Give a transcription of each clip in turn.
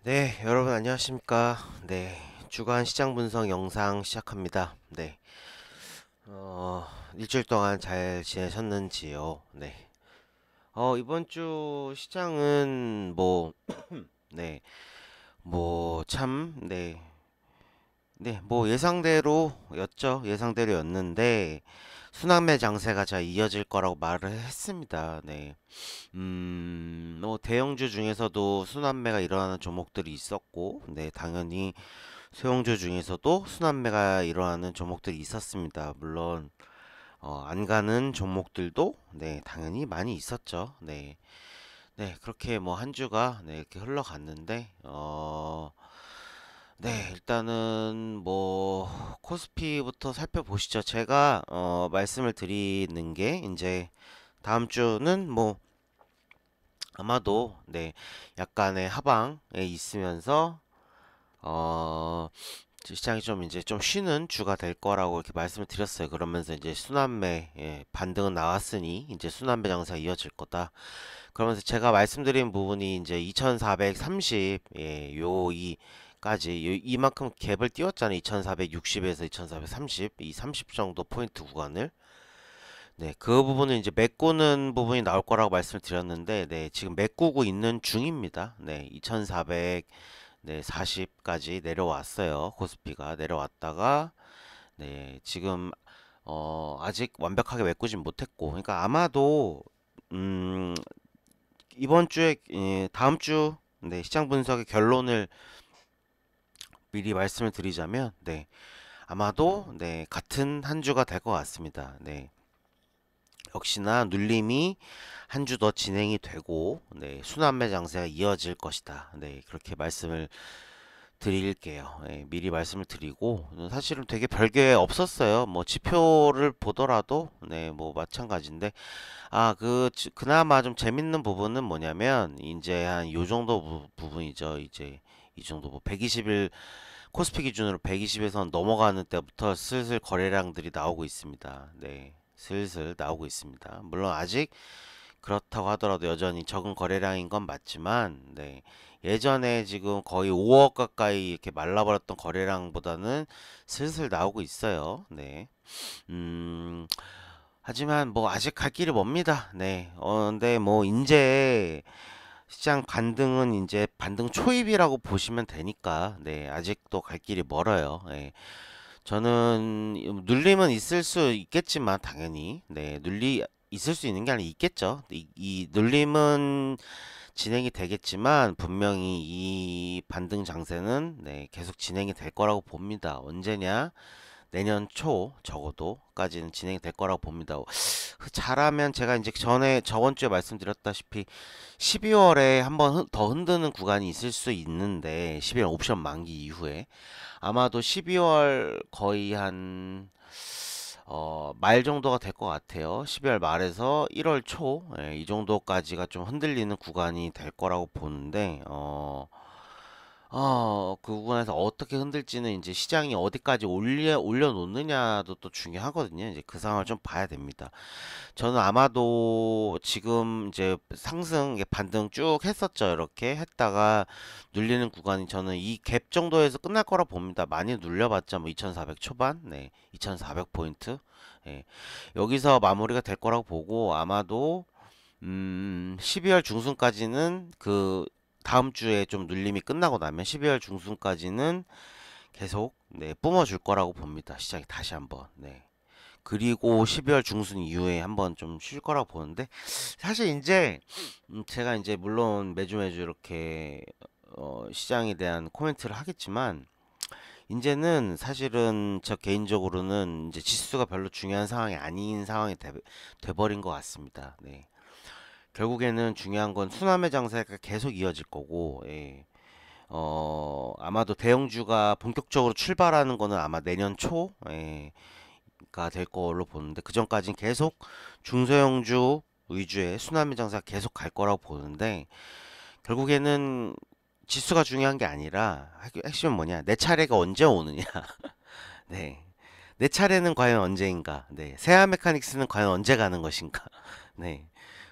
네, 여러분 안녕하십니까? 네, 주간 시장 분석 영상 시작합니다. 네, 어, 일주일 동안 잘 지내셨는지요? 네, 이번 주 시장은 네, 뭐 예상대로였죠. 예상대로였는데 순환매 장세가 잘 이어질 거라고 말을 했습니다. 네, 뭐 대형주 중에서도 순환매가 일어나는 종목들이 있었고, 네, 당연히 소형주 중에서도 순환매가 일어나는 종목들이 있었습니다. 물론 안 가는 종목들도 네, 당연히 많이 있었죠. 네. 네, 그렇게 뭐 한 주가 네, 이렇게 흘러갔는데 네, 일단은 뭐 코스피부터 살펴보시죠. 제가 말씀을 드리는 게 이제 다음 주는 뭐 아마도 네, 약간의 하방에 있으면서 어 시장이 좀 이제 좀 쉬는 주가 될 거라고 이렇게 말씀을 드렸어요. 그러면서 이제 순환매 반등은 나왔으니 이제 순환매 장세가 이어질 거다. 그러면서 제가 말씀드린 부분이 이제 2430 요이까지 이만큼 갭을 띄웠잖아요. 2460에서 2430 이 30 정도 포인트 구간을 네, 그 부분은 이제 메꾸는 부분이 나올 거라고 말씀을 드렸는데 네, 지금 메꾸고 있는 중입니다. 네, 2400 네, 40까지 내려왔어요. 코스피가 내려왔다가 네, 지금 아직 완벽하게 메꾸진 못했고, 그러니까 아마도 음, 이번 주에 다음 주 네, 시장 분석의 결론을 미리 말씀을 드리자면 네, 아마도 네, 같은 한 주가 될 것 같습니다. 네. 역시나 눌림이 한 주 더 진행이 되고 네, 순환매 장세가 이어질 것이다. 네, 그렇게 말씀을 드릴게요. 예, 미리 말씀을 드리고 사실은 되게 별게 없었어요. 뭐 지표를 보더라도 네, 뭐 마찬가지인데 그나마 좀 재밌는 부분은 뭐냐면 이제 한 요 정도 부분이죠. 이제 이 정도 뭐 120일 코스피 기준으로 120에선 넘어가는 때부터 슬슬 거래량들이 나오고 있습니다. 네. 슬슬 나오고 있습니다. 물론 아직 그렇다고 하더라도 여전히 적은 거래량인 건 맞지만, 네. 예전에 지금 거의 5억 가까이 이렇게 말라버렸던 거래량보다는 슬슬 나오고 있어요. 네. 음, 하지만 뭐 아직 갈 길이 멉니다. 네. 근데 뭐 이제 시장 반등은 이제 반등 초입이라고 보시면 되니까, 네. 아직도 갈 길이 멀어요. 네. 저는 눌림은 있을 수 있겠지만 당연히 네 눌리 있을 수 있는 게 아니라 있겠죠. 이 눌림은 진행이 되겠지만 분명히 이 반등 장세는 네 계속 진행이 될 거라고 봅니다. 언제냐? 내년 초 적어도까지는 진행이 될 거라고 봅니다. 잘하면 제가 이제 전에 저번 주에 말씀드렸다시피 12월에 한번 더 흔드는 구간이 있을 수 있는데 12월 옵션 만기 이후에 아마도 12월 거의 한 말 정도가 될 것 같아요. 12월 말에서 1월 초, 이 정도까지가 좀 흔들리는 구간이 될 거라고 보는데, 그 구간에서 어떻게 흔들지는 이제 시장이 어디까지 올려놓느냐도 또 중요하거든요. 이제 그 상황을 좀 봐야 됩니다. 저는 아마도 지금 이제 상승 이게 반등 쭉 했었죠. 이렇게 했다가 눌리는 구간이 저는 이 갭 정도에서 끝날 거라 봅니다. 많이 눌려봤자 뭐 2400 초반, 네, 2400 포인트, 예, 여기서 마무리가 될 거라고 보고 아마도 12월 중순까지는 그 다음 주에 좀 눌림이 끝나고 나면 12월 중순까지는 계속 네, 뿜어줄 거라고 봅니다. 시장이 다시 한번. 네. 그리고 12월 중순 이후에 한번 좀 쉴 거라고 보는데 사실 이제 제가 이제 물론 매주 이렇게 시장에 대한 코멘트를 하겠지만 이제는 사실은 저 개인적으로는 이제 지수가 별로 중요한 상황이 아닌 상황이 돼버린 것 같습니다. 네. 결국에는 중요한 건 순환매 장세가 계속 이어질 거고, 예. 아마도 대형주가 본격적으로 출발하는 거는 아마 내년 초, 예. 될 걸로 보는데 그 전까지는 계속 중소형주 위주의 순환매 장사가 계속 갈 거라고 보는데 결국에는 지수가 중요한 게 아니라 핵심은 뭐냐 내 차례가 언제 오느냐 네. 내 차례는 과연 언제인가 네. 세아 메카닉스는 과연 언제 가는 것인가 네.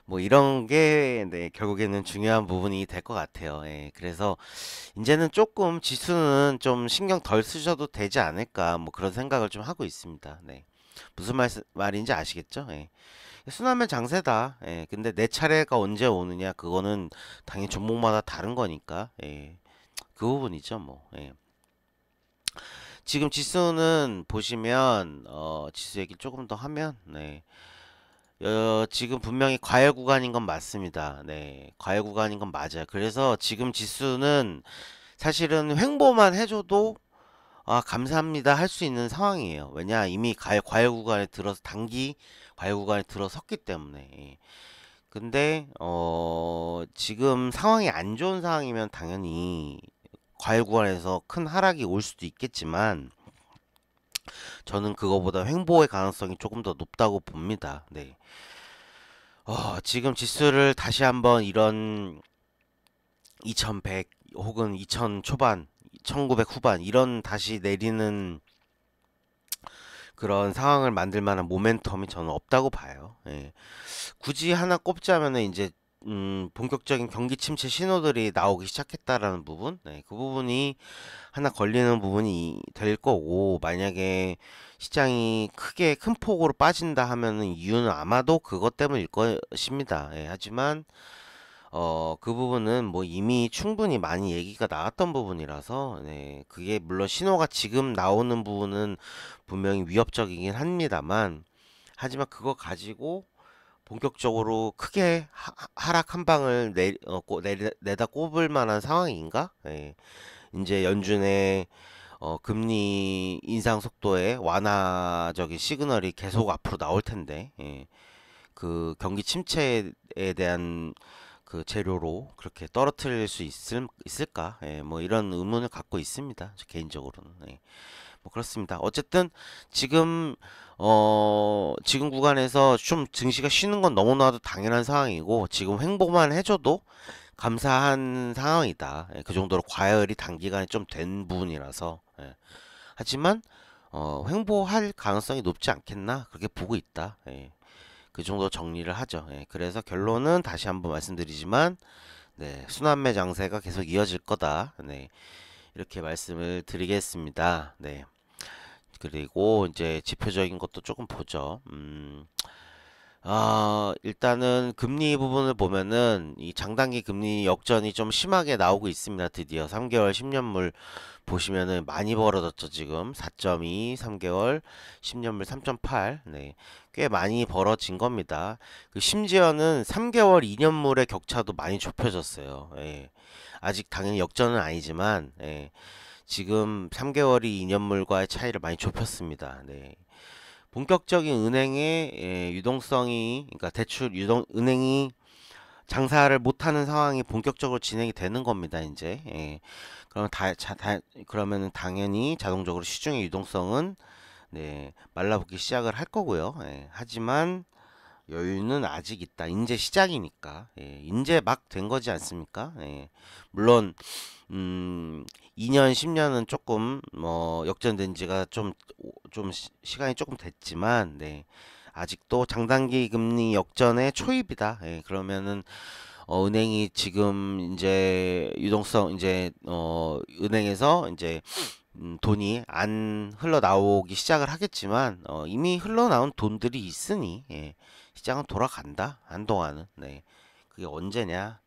뭐 이런 게 네, 결국에는 중요한 부분이 될 것 같아요. 예, 그래서 이제는 조금 지수는 좀 신경 덜 쓰셔도 되지 않을까 뭐 그런 생각을 좀 하고 있습니다. 네. 무슨 말인지 아시겠죠? 예. 순하면 장세다. 예. 근데 내 차례가 언제 오느냐 그거는 당연히 종목마다 다른 거니까. 예. 그 부분이죠, 뭐. 예. 지금 지수는 보시면 지수 얘기 조금 더 하면 네. 지금 분명히 과열 구간인 건 맞습니다. 네. 과열 구간인 건 맞아요. 그래서 지금 지수는 사실은 횡보만 해줘도 감사합니다 할 수 있는 상황이에요. 왜냐 이미 과열 구간에 들어서 단기 과열 구간에 들어섰기 때문에. 예. 근데 지금 상황이 안 좋은 상황이면 당연히 과열 구간에서 큰 하락이 올 수도 있겠지만 저는 그거보다 횡보의 가능성이 조금 더 높다고 봅니다. 네. 지금 지수를 다시 한번 이런 2100 혹은 2000 초반, 1900 후반 이런 다시 내리는 그런 상황을 만들 만한 모멘텀이 저는 없다고 봐요. 예. 굳이 하나 꼽자면은 이제 본격적인 경기 침체 신호들이 나오기 시작했다라는 부분, 네, 그 부분이 하나 걸리는 부분이 될 거고, 만약에 시장이 크게 큰 폭으로 빠진다 하면은 이유는 아마도 그것 때문일 것입니다. 예, 하지만 그 부분은 뭐 이미 충분히 많이 얘기가 나왔던 부분이라서, 네, 그게 물론 신호가 지금 나오는 부분은 분명히 위협적이긴 합니다만, 하지만 그거 가지고 본격적으로 크게 하락 한 방을 내다 꼽을 만한 상황인가? 예. 이제 연준의 금리 인상 속도의 완화적인 시그널이 계속 앞으로 나올 텐데, 예. 그 경기 침체에 대한 그 재료로 그렇게 떨어뜨릴 수 있을까? 예, 뭐 이런 의문을 갖고 있습니다. 저 개인적으로는. 예. 뭐 그렇습니다. 어쨌든 지금 지금 구간에서 좀 증시가 쉬는 건 너무나도 당연한 상황이고 지금 횡보만 해줘도 감사한 상황이다. 예, 그 정도로 과열이 단기간에 좀 된 부분이라서. 예. 하지만 횡보할 가능성이 높지 않겠나 그렇게 보고 있다. 예. 그 정도 정리를 하죠. 예. 그래서 결론은 다시 한번 말씀드리지만 네, 순환매 장세가 계속 이어질 거다. 네. 이렇게 말씀을 드리겠습니다. 네. 그리고 이제 지표적인 것도 조금 보죠. 일단은 금리 부분을 보면은 이 장단기 금리 역전이 좀 심하게 나오고 있습니다. 드디어 3개월 10년물 보시면은 많이 벌어졌죠. 지금 4.2, 3개월 10년물 3.8. 네. 꽤 많이 벌어진 겁니다. 그 심지어는 3개월 2년물의 격차도 많이 좁혀졌어요. 예. 아직 당연히 역전은 아니지만 예. 지금 3개월이 2년물과의 차이를 많이 좁혔습니다. 네. 본격적인 은행의 유동성이, 그러니까 은행이 장사를 못하는 상황이 본격적으로 진행이 되는 겁니다. 이제. 예. 그러면은 당연히 자동적으로 시중의 유동성은 네, 말라붙기 시작을 할 거고요. 예. 하지만 여유는 아직 있다. 이제 시작이니까. 예. 이제 막 된 거지 않습니까? 예. 물론 2년, 10년은 조금 뭐 역전된 지가 좀 시간이 조금 됐지만 네. 아직도 장단기 금리 역전의 초입이다. 예, 그러면은 은행이 지금 이제 유동성 이제 은행에서 이제 돈이 안 흘러나오기 시작을 하겠지만 이미 흘러나온 돈들이 있으니 예, 시장은 돌아간다. 한동안은. 네. 그게 언제냐?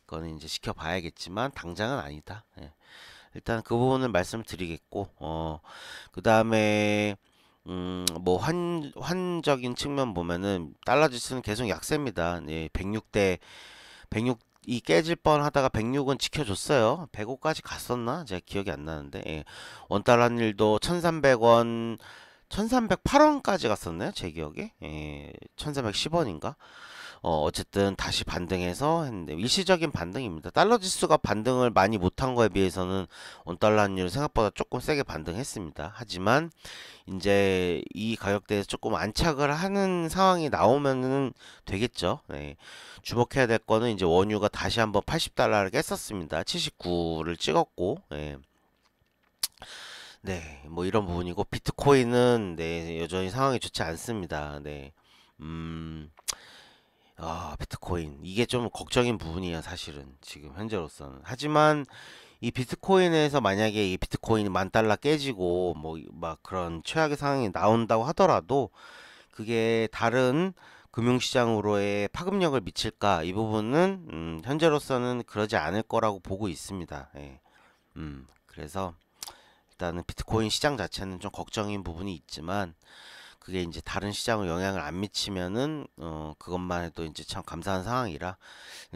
그거는 이제 지켜봐야겠지만 당장은 아니다. 예. 일단 그 부분을 말씀드리겠고 그 다음에 뭐 환적인 측면 보면은 달러 지수는 계속 약세입니다. 예, 106이 깨질 뻔 하다가 106은 지켜줬어요. 105까지 갔었나? 제가 기억이 안 나는데 예. 원달러 환율도 1300원 1308원까지 갔었나요? 제 기억에 예, 1310원인가? 어쨌든 다시 반등해서 했는데 일시적인 반등입니다. 달러 지수가 반등을 많이 못한 거에 비해서는 원달러 환율 생각보다 조금 세게 반등했습니다. 하지만 이제 이 가격대에서 조금 안착을 하는 상황이 나오면은 되겠죠. 네. 주목해야 될 거는 이제 원유가 다시 한번 80달러를 깼었습니다. 79를 찍었고, 네. 네, 뭐 이런 부분이고 비트코인은 네, 여전히 상황이 좋지 않습니다. 네. 비트코인. 이게 좀 걱정인 부분이에요, 사실은. 지금 현재로서는. 하지만 이 비트코인에서 만약에 이 비트코인이 10,000달러 깨지고 뭐 막 그런 최악의 상황이 나온다고 하더라도 그게 다른 금융시장으로의 파급력을 미칠까? 이 부분은 현재로서는 그러지 않을 거라고 보고 있습니다. 예. 그래서 일단은 비트코인 시장 자체는 좀 걱정인 부분이 있지만 그게 이제 다른 시장에 영향을 안 미치면은 그것만 해도 이제 참 감사한 상황이라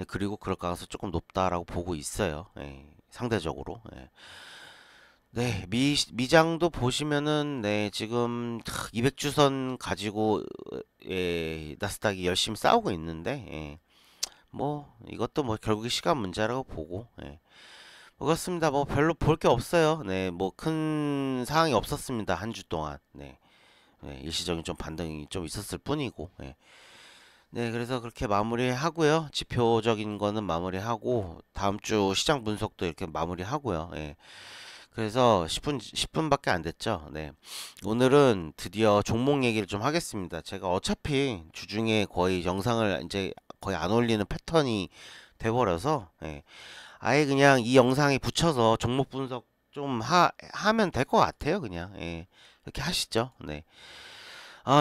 그리고 그럴 가능성이 조금 높다라고 보고 있어요. 예, 상대적으로. 예. 네, 미장도 보시면은 네, 지금 200주선 가지고 나스닥이 열심히 싸우고 있는데 뭐 이것도 뭐 결국에 시간 문제라고 보고 그렇습니다. 뭐 별로 볼 게 없어요. 네, 뭐 큰 상황이 없었습니다. 한 주 동안. 네. 일시적인 좀 반등이 좀 있었을 뿐이고. 네, 그래서 그렇게 마무리하고요. 지표적인 거는 마무리하고 다음 주 시장 분석도 이렇게 마무리하고요. 그래서 10분밖에 안 됐죠. 네. 오늘은 드디어 종목 얘기를 좀 하겠습니다. 제가 어차피 주중에 거의 영상을 이제 거의 안 올리는 패턴이 돼버려서 아예 그냥 이 영상에 붙여서 종목 분석 좀 하면 될 것 같아요. 그냥 이렇게 하시죠. 네.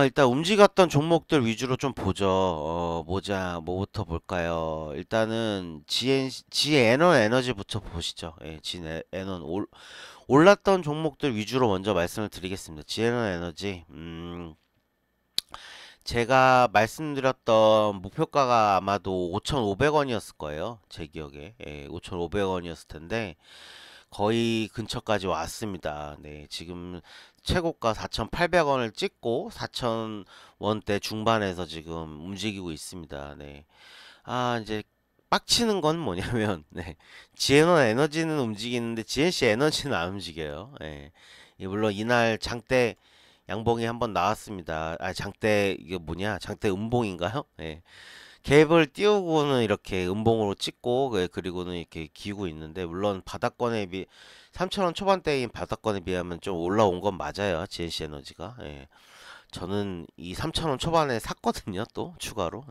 일단 움직였던 종목들 위주로 좀 보죠. 뭐부터 볼까요? 일단은 지에너 에너지부터 보시죠. 지에너 올랐던 종목들 위주로 먼저 말씀을 드리겠습니다. 지에너 에너지, 제가 말씀드렸던 목표가가 아마도 5,500원이었을 거예요. 제 기억에. 5,500원이었을 텐데, 거의 근처까지 왔습니다. 네, 지금 최고가 4,800원을 찍고 4,000원대 중반에서 지금 움직이고 있습니다. 네. 이제 빡치는 건 뭐냐면, 네. 지에너 에너지는 움직이는데 GNC 에너지는 안 움직여요. 물론 이날 장대 양봉이 한번 나왔습니다. 장대 이게 뭐냐? 장대 음봉인가요? 갭을 띄우고는 이렇게 음봉으로 찍고 그리고는 이렇게 기우고 있는데 물론 바닥권에 3,000원 초반대인 바닥권에 비하면 좀 올라온 건 맞아요. GNC 에너지가. 저는 이 3,000원 초반에 샀거든요. 또 추가로.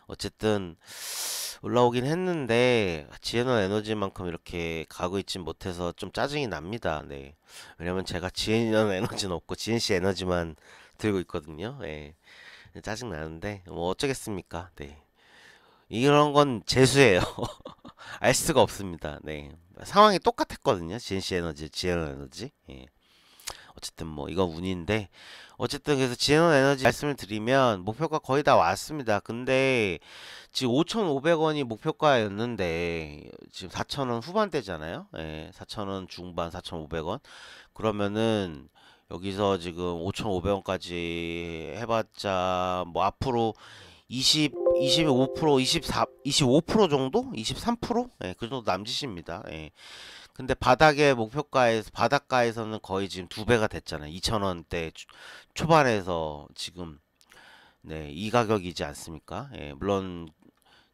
어쨌든 올라오긴 했는데 지에너 에너지만큼 이렇게 가고 있진 못해서 좀 짜증이 납니다. 네. 왜냐면 제가 지에너 에너지는 없고 GNC 에너지만 들고 있거든요. 짜증 나는데 뭐 어쩌겠습니까? 네. 이런 건 재수예요. 알 수가 없습니다. 네. 상황이 똑같았거든요. GNC 에너지, 지에너 에너지. 어쨌든 뭐 이건 운인데 어쨌든 그래서 지에너 에너지 말씀을 드리면 목표가 거의 다 왔습니다. 근데 지금 5,500원이 목표가였는데 지금 4,000원 후반대잖아요. 4,000원 중반, 4,500원. 그러면은 여기서 지금 5,500원까지 해봤자 뭐 앞으로 25%, 25% 정도? 23%? 그 정도 남짓입니다. 근데 바닷가에서는 거의 지금 2배가 됐잖아요. 2,000원대 초반에서 지금, 네, 이 가격이지 않습니까? 물론,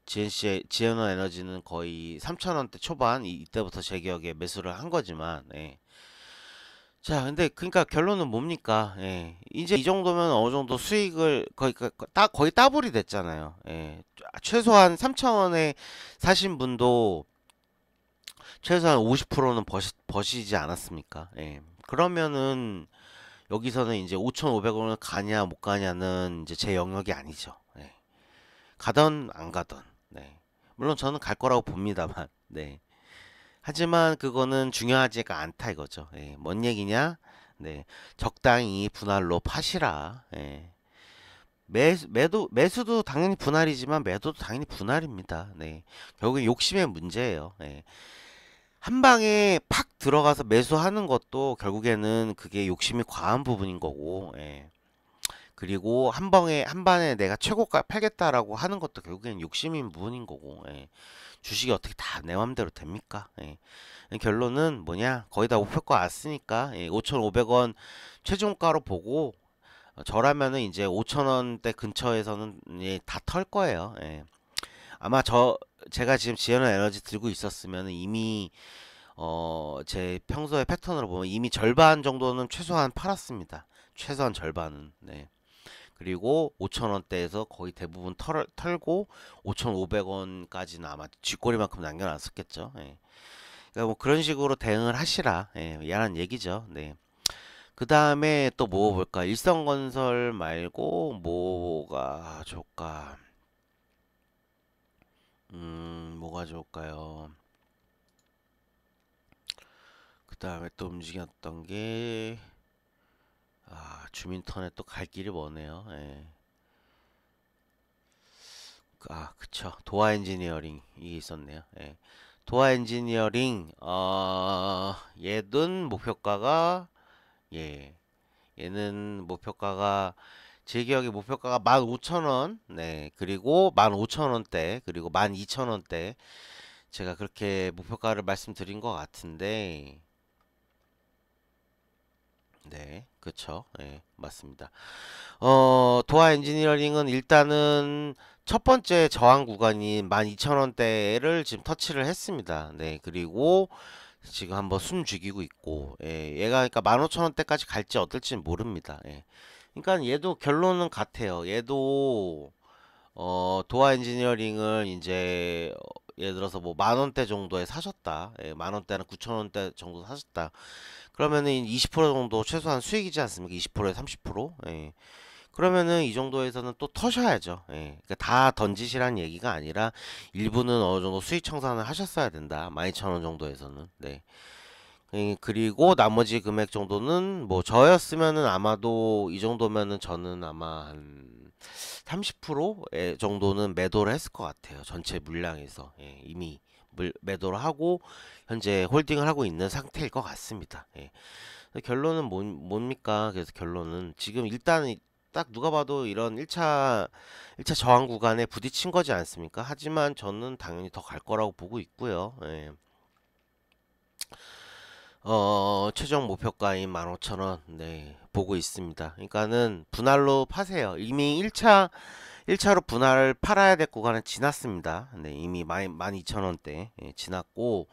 지에너 에너지는 거의 3,000원대 초반, 이때부터 제 기억에 매수를 한 거지만, 자, 근데 그러니까 결론은 뭡니까? 이제 이 정도면 어느 정도 수익을 거의 따블이 됐잖아요. 최소한 3,000원에 사신 분도 최소한 50%는 버시지 않았습니까? 그러면은 여기서는 이제 5,500원을 가냐 못 가냐는 이제 제 영역이 아니죠. 가던 안 가던. 네. 물론 저는 갈 거라고 봅니다만. 네. 하지만 그거는 중요하지가 않다 이거죠. 뭔 얘기냐? 네, 적당히 분할로 파시라. 매수도 당연히 분할이지만 매도도 당연히 분할입니다. 네, 결국엔 욕심의 문제예요. 한 방에 팍 들어가서 매수하는 것도 결국에는 그게 욕심이 과한 부분인 거고, 그리고 한 방에 내가 최고가 팔겠다라고 하는 것도 결국엔 욕심인 부분인 거고, 주식이 어떻게 다 내 맘대로 됩니까? 결론은 뭐냐? 거의 다 목표가 왔으니까 5,500원 최종가로 보고 저라면은 이제 5,000원대 근처에서는 다 털 거예요. 아마 제가 지금 지에너 에너지 들고 있었으면 이미 제 평소의 패턴으로 보면 이미 절반 정도는 최소한 팔았습니다. 최소한 절반은. 네. 그리고 5,000원대에서 거의 대부분 털고 5,500원까지는 아마 쥐꼬리만큼 남겨놨었겠죠. 예. 그러니까 뭐 그런 식으로 대응을 하시라. 예, 미안한 얘기죠. 네. 그 다음에 또 뭐 볼까? 일성건설 말고 뭐가 좋을까? 뭐가 좋을까요? 그 다음에 또 움직였던 게, 주민턴에 또 갈 길이 머네요. 예. 그쵸. 도화 엔지니어링, 이게 있었네요. 예. 도화 엔지니어링, 얘는 목표가가, 예. 얘는 목표가가, 제 기억에 목표가가 15,000원, 네. 그리고 15,000원대, 그리고 12,000원대. 제가 그렇게 목표가를 말씀드린 것 같은데, 네. 그쵸. 예. 맞습니다. 도화 엔지니어링은 일단은 첫 번째 저항 구간인 12,000원대를 지금 터치를 했습니다. 네, 그리고 지금 한번 숨 죽이고 있고, 예, 얘가 그러니까 15,000원대까지 갈지 어떨지는 모릅니다. 예. 그러니까 얘도 결론은 같아요. 얘도 도화 엔지니어링을 이제 예를 들어서 뭐 10,000원대 정도에 사셨다. 예, 10,000원대나 9,000원대 정도 사셨다. 그러면은 20% 정도 최소한 수익이지 않습니까? 20%에 30%? 예. 그러면은 이 정도에서는 또 터셔야죠. 예. 그러니까 다 던지시란 얘기가 아니라 일부는 어느 정도 수익 청산을 하셨어야 된다. 12,000원 정도에서는. 네. 그리고 나머지 금액 정도는 뭐 저였으면은 아마도 이 정도면은 저는 아마 한 30% 정도는 매도를 했을 것 같아요. 전체 물량에서. 예. 이미 매도를 하고 현재 홀딩을 하고 있는 상태일 것 같습니다. 예. 결론은 뭡니까? 그래서 결론은 지금 일단은 딱 누가 봐도 이런 1차 저항 구간에 부딪힌 거지 않습니까? 하지만 저는 당연히 더 갈 거라고 보고 있고요. 예. 최종 목표가인 15,000원, 네, 보고 있습니다. 그러니까는 분할로 파세요. 이미 1차로 분할을 팔아야 될 구간은 지났습니다. 네, 이미 12,000원대 지났고,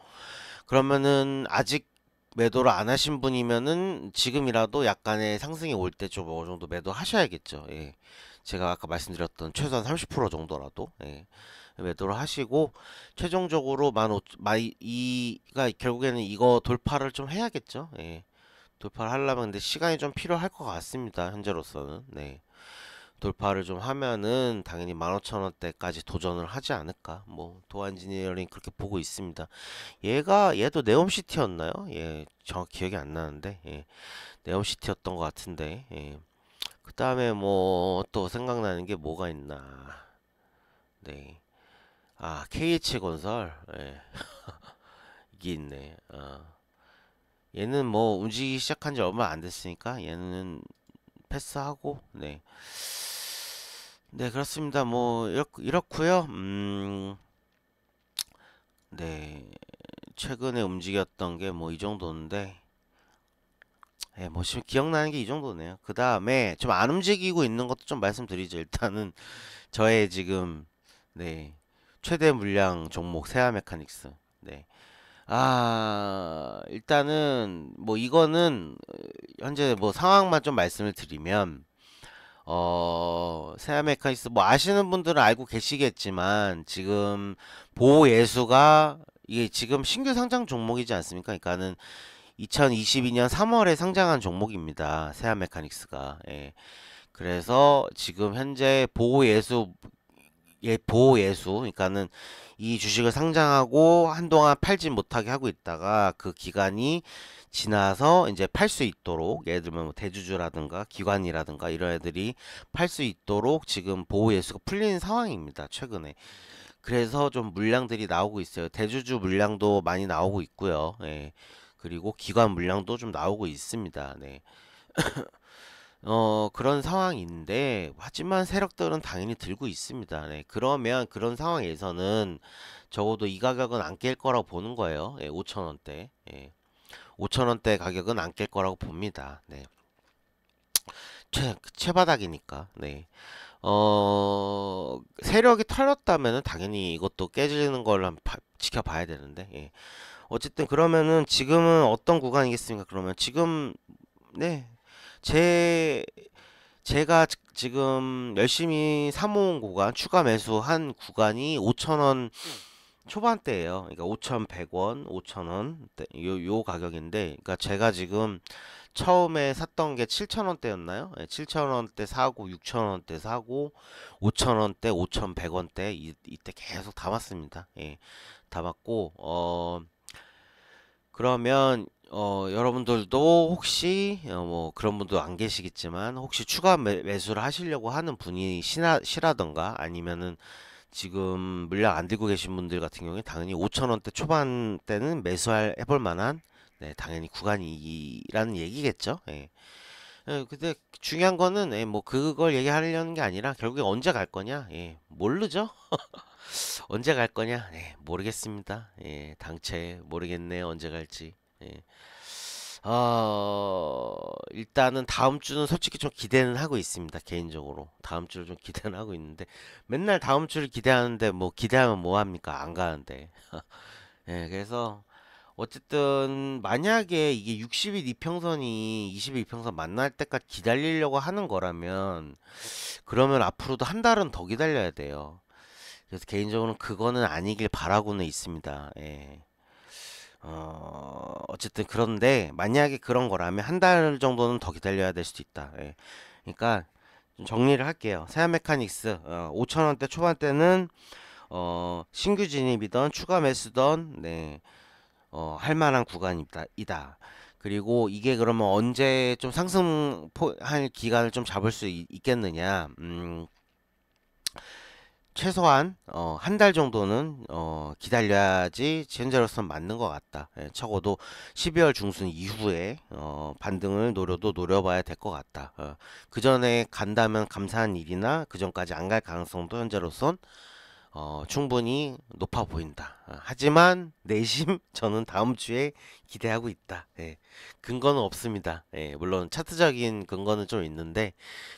그러면은 아직 매도를 안 하신 분이면은 지금이라도 약간의 상승이 올 때 좀 어느 정도 매도 하셔야겠죠. 예. 제가 아까 말씀드렸던 최소한 30% 정도라도 매도를 하시고 최종적으로 15,000이가 결국에는 이거 돌파를 좀 해야겠죠. 예. 돌파를 하려면 근데 시간이 좀 필요할 것 같습니다. 현재로서는. 네. 돌파를 좀 하면은 당연히 15,000원대까지 도전을 하지 않을까. 뭐 도어 엔지니어링 그렇게 보고 있습니다. 얘도 네옴시티였나요? 예, 정확히 기억이 안 나는데, 예, 네옴시티였던 것 같은데, 예. 그 다음에 뭐 또 생각나는 게 뭐가 있나. 네. KH건설, 예. 이게 있네. 얘는 뭐 움직이기 시작한 지 얼마 안 됐으니까 얘는 패스하고, 네. 네, 그렇습니다. 뭐 이렇고요. 네. 최근에 움직였던 게 뭐 이 정도인데, 예, 뭐 지금 기억나는 게 이 정도네요. 그 다음에 좀 안 움직이고 있는 것도 좀 말씀드리죠. 일단은 저의 지금 네 최대 물량 종목 세아 메카닉스. 네. 일단은 뭐 이거는 현재 뭐 상황만 좀 말씀을 드리면 세아 메카닉스 뭐 아시는 분들은 알고 계시겠지만 지금 보호 예수가 이게 지금 신규 상장 종목이지 않습니까? 그러니까는 2022년 3월에 상장한 종목입니다. 세아 메카닉스가. 예. 그래서 지금 현재 보호 예수, 그러니까는 이 주식을 상장하고 한동안 팔지 못하게 하고 있다가 그 기간이 지나서 이제 팔 수 있도록 예를 들면 뭐 대주주라든가 기관이라든가 이런 애들이 팔 수 있도록 지금 보호 예수가 풀리는 상황입니다. 최근에. 그래서 좀 물량들이 나오고 있어요. 대주주 물량도 많이 나오고 있고요. 예. 그리고 기관 물량도 좀 나오고 있습니다. 네. 그런 상황인데, 하지만 세력들은 당연히 들고 있습니다. 네. 그러면 그런 상황에서는 적어도 이 가격은 안 깰 거라고 보는 거예요. 예, 5,000원대. 예. 5,000원대 가격은 안 깰 거라고 봅니다. 네. 최바닥이니까. 네. 세력이 털렸다면은 당연히 이것도 깨지는 걸 지켜봐야 되는데, 예. 어쨌든 그러면은 지금은 어떤 구간이겠습니까? 그러면 지금 네. 제 제가 지금 열심히 사모은 구간, 추가 매수한 구간이 5,000원 초반대예요. 그러니까 5,100원, 5,000원 요 가격인데, 그러니까 제가 지금 처음에 샀던 게 7,000원대였나요? 7,000원대 사고 6,000원대 사고 5,000원대, 5,100원대 이때 계속 담았습니다. 예. 담았고 그러면 여러분들도 혹시 뭐 그런 분도 안 계시겠지만 혹시 추가 매수를 하시려고 하는 분이 시라던가 아니면은 지금 물량 안 들고 계신 분들 같은 경우에 당연히 5,000원대 초반대는 해볼 만한 네, 당연히 구간이라는 얘기겠죠. 예. 근데 중요한 거는 뭐 그걸 얘기하려는 게 아니라 결국에 언제 갈 거냐? 예, 모르죠. 언제 갈 거냐? 네, 모르겠습니다. 예, 당최 모르겠네요. 언제 갈지. 예. 일단은 다음 주는 솔직히 좀 기대는 하고 있습니다. 개인적으로. 다음 주를 좀 기대는 하고 있는데 맨날 다음 주를 기대하는데 뭐 기대하면 뭐 합니까? 안 가는데. 예, 그래서 어쨌든 만약에 이게 60일 이평선이 20일 이평선 만날 때까지 기다리려고 하는 거라면 그러면 앞으로도 한 달은 더 기다려야 돼요. 그래서 개인적으로는 그거는 아니길 바라고는 있습니다. 예. 어쨌든 그런데 만약에 그런 거라면 한 달 정도는 더 기다려야 될 수도 있다. 예. 그러니까 좀 정리를 할게요. 세아 메카닉스 5,000원대 초반대는 신규 진입이던 추가 매수던 네, 할 만한 구간이다. 그리고 이게 그러면 언제 좀 상승할 기간을 좀 잡을 수 있겠느냐? 최소한 한 달 정도는 기다려야지 현재로서는 맞는 것 같다. 예, 적어도 12월 중순 이후에 반등을 노려봐야 될 것 같다. 그 전에 간다면 감사한 일이나 그 전까지 안 갈 가능성도 현재로선 충분히 높아 보인다. 하지만 내심 저는 다음 주에 기대하고 있다. 예, 근거는 없습니다. 예, 물론 차트적인 근거는 좀 있는데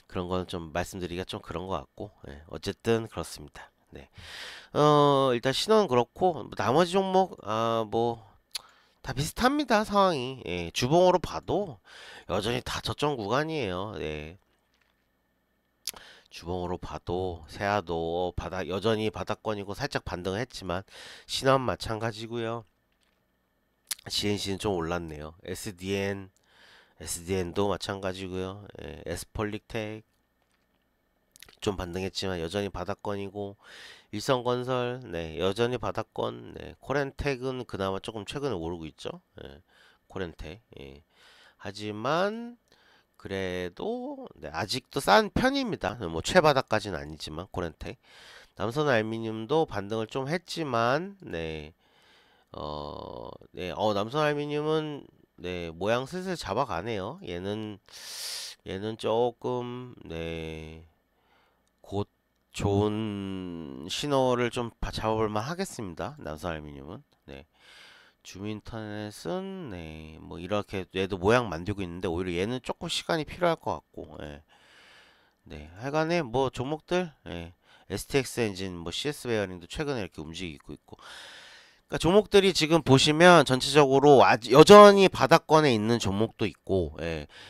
그런 거는 좀 말씀드리기가 좀 그런 것 같고 예, 어쨌든 그렇습니다. 네. 일단 신호는 그렇고 뭐 나머지 종목 뭐 다 비슷합니다. 상황이 예, 주봉으로 봐도 여전히 다 저점 구간이에요. 네. 주봉으로 봐도 세아도 여전히 바닥권이고 살짝 반등을 했지만 신한 마찬가지고요. CNC는 좀 올랐네요. SDN도 마찬가지고요. 예, 에스폴릭텍 좀 반등했지만 여전히 바닥권이고 일성건설 네 여전히 바닥권 네 코렌텍은 그나마 조금 최근에 오르고 있죠. 예, 코렌텍 예. 하지만 그래도 네, 아직도 싼 편입니다. 뭐 최바닥까지는 아니지만 코렌텍 남선 알루미늄도 반등을 좀 했지만 네, 남선 알루미늄은 네, 모양 슬슬 잡아가네요. 얘는 조금 네, 곧 좋은 신호를 좀 잡아볼 만 하겠습니다. 남선 알루미늄은 네. 줌인터넷은 네, 뭐 이렇게 얘도 모양 만들고 있는데 오히려 얘는 조금 시간이 필요할 것 같고 예. 네, 하여간에 뭐 종목들 STX 엔진 뭐 CS 베어링도 최근에 이렇게 움직이고 있고 그러니까 종목들이 지금 보시면 전체적으로 여전히 바닥권에 있는 종목도 있고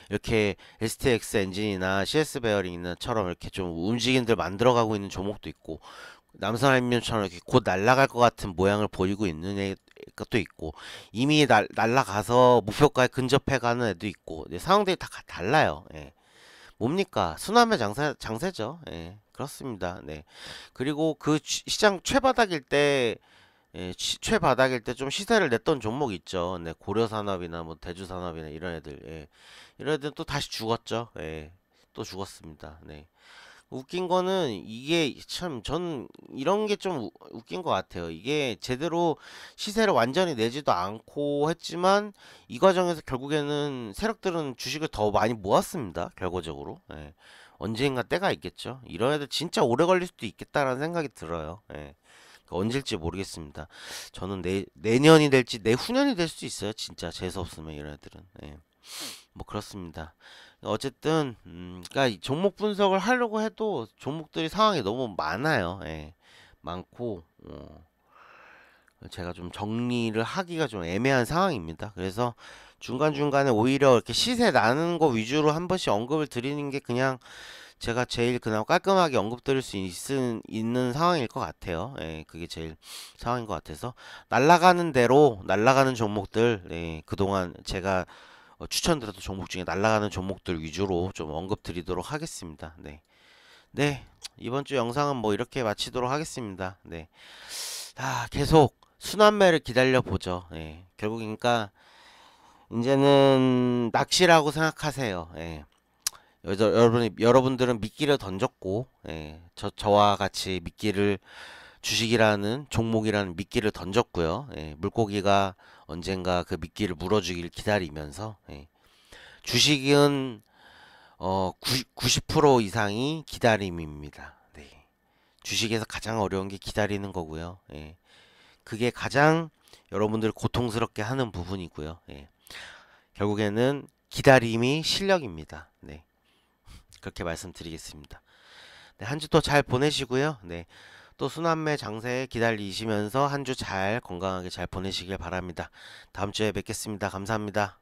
이렇게 STX 엔진이나 CS 베어링이나처럼 이렇게 좀 움직임들 만들어가고 있는 종목도 있고 남선알루미늄처럼 이렇게 곧 날아갈 것 같은 모양을 보이고 있는 것도 있고 이미 날아가서 목표가에 근접해가는 애도 있고 상황들이 다 달라요. 뭡니까? 순환매 장세죠. 그렇습니다. 네. 그리고 그 시장 최바닥일 때 최바닥일 때 좀 시세를 냈던 종목 있죠. 네, 고려산업이나 뭐 대주산업이나 이런 애들, 이런 애들은 또 다시 죽었죠. 또 죽었습니다. 네. 웃긴 거는 이게 참 전 이런 게 좀 웃긴 것 같아요. 이게 제대로 시세를 완전히 내지도 않고 했지만 이 과정에서 결국에는 세력들은 주식을 더 많이 모았습니다. 결과적으로. 언젠가 때가 있겠죠. 이런 애들 진짜 오래 걸릴 수도 있겠다라는 생각이 들어요. 언제일지 모르겠습니다. 저는 내년이 될지 내후년이 될 수도 있어요. 진짜 재수없으면 이런 애들은. 뭐 그렇습니다. 어쨌든 그러니까 이 종목 분석을 하려고 해도 종목들이 상황이 너무 많아요. 많고 제가 좀 정리를 하기가 좀 애매한 상황입니다. 그래서 중간중간에 오히려 이렇게 시세 나는 거 위주로 한 번씩 언급을 드리는 게 그냥 제가 제일 그나마 깔끔하게 언급드릴 수 있는 상황일 것 같아요. 예, 그게 제일 상황인 것 같아서 날아가는 대로 날아가는 종목들, 예, 그동안 제가 추천드렸던 종목 중에 날아가는 종목들 위주로 좀 언급드리도록 하겠습니다. 네, 네, 이번 주 영상은 뭐 이렇게 마치도록 하겠습니다. 네, 계속 순환매를 기다려 보죠. 예, 결국 그러니까 이제는 낚시라고 생각하세요. 예. 여러분들은 미끼를 던졌고, 예, 저와 같이 주식이라는 종목이라는 미끼를 던졌고요. 예, 물고기가 언젠가 그 미끼를 물어주길 기다리면서, 예, 주식은 90% 이상이 기다림입니다. 네. 주식에서 가장 어려운 게 기다리는 거고요. 예, 그게 가장 여러분들 고통스럽게 하는 부분이고요. 예, 결국에는 기다림이 실력입니다. 네. 그렇게 말씀드리겠습니다. 네, 한 주 또 잘 보내시고요. 네, 또 순환매 장세 기다리시면서 한 주 잘 건강하게 잘 보내시길 바랍니다. 다음 주에 뵙겠습니다. 감사합니다.